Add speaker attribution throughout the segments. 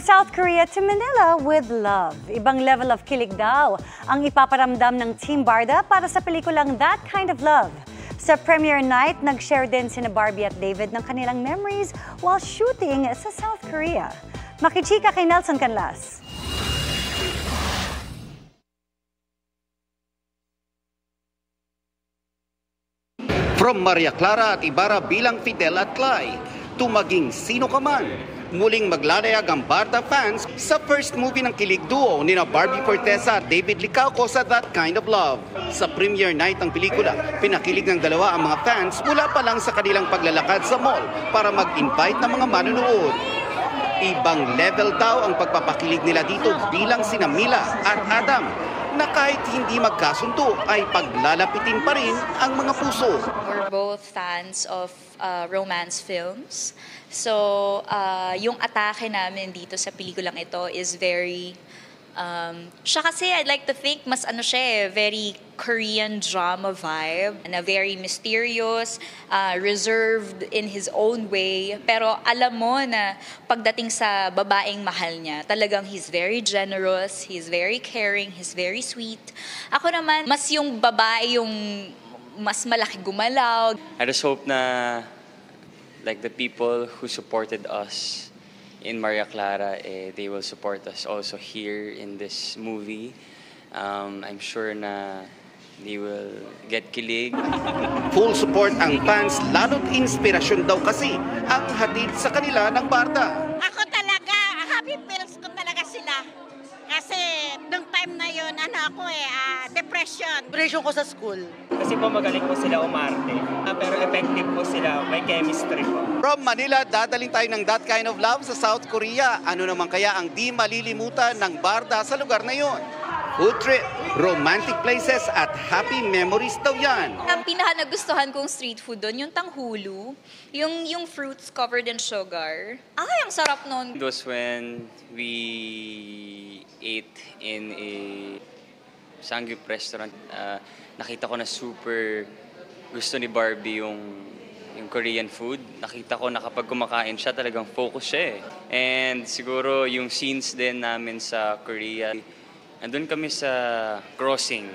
Speaker 1: From South Korea to Manila with love. Ibang level of kilig daw ang ipaparamdam ng Team Barda para sa pelikulang That Kind of Love. Sa premiere night, nag-share din sina Barbie at David ng kanilang memories while shooting sa South Korea. Makichika kay Nelson Canlas.
Speaker 2: From Maria Clara at Ibarra bilang Fidel at Clay, to maging sino ka man, muling maglalayag ang Barda fans sa first movie ng kilig duo ni Barbie Forteza at David Licauco sa That Kind of Love. Sa premiere night ng pelikula, pinakilig ng dalawa ang mga fans mula pa lang sa kanilang paglalakad sa mall para mag-invite ng mga manonood. Ibang level daw ang pagpapakilig nila dito bilang sina Mila at Adam, na kahit hindi magkasundo ay paglalapitin pa rin ang mga puso.
Speaker 3: We're both fans of romance films. So, yung atake namin dito sa pelikulang ito is very... siya kasi, I'd like to think, mas ano siya very Korean drama vibe, na very mysterious, reserved in his own way. Pero alam mo na pagdating sa babaeng mahal niya, talagang he's very generous, he's very caring, he's very sweet. Ako naman, mas yung babae yung mas malaki gumalaw.
Speaker 4: I just hope na like the people who supported us in Maria Clara, they will support us also here in this movie. I'm sure na they will get kilig.
Speaker 2: Full support ang fans, lalo't inspirasyon daw kasi ang hatid sa kanila ng Barda.
Speaker 5: Ako talaga, happy feels ko talaga sila. Kasi nung time na yun, depression.
Speaker 6: Depression ko sa school.
Speaker 7: Kasi po magaling po sila umarte, pero effective po sila, may chemistry po.
Speaker 2: From Manila, dadaling tayo ng That Kind of Love sa South Korea. Ano naman kaya ang di malilimutan ng Barda sa lugar na yon? Food trip, romantic places at happy memories daw yan.
Speaker 3: Ang pinaka-nagustuhan kong street food doon, yung tanghulu, yung fruits covered in sugar. Ay, ang sarap nun.
Speaker 4: It was when we ate in a Sangyup restaurant. Nakita ko na super gusto ni Barbie yung Korean food. Nakita ko na kapag kumakain siya, talagang focus siya eh. And siguro yung scenes din namin sa Korea, andun kami sa crossing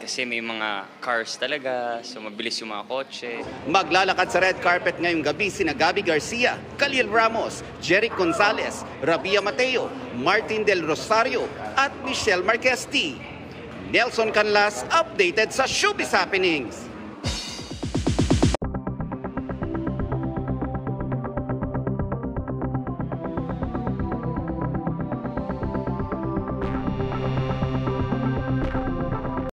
Speaker 4: kasi may mga cars talaga, so mabilis yung mga kotse.
Speaker 2: Maglalakad sa red carpet ngayong gabi sina Gabby Garcia, Khalil Ramos, Jeric Gonzalez, Rabia Mateo, Martin Del Rosario at Michelle Marquesti. Nelson Canlas, updated sa Showbiz Happenings.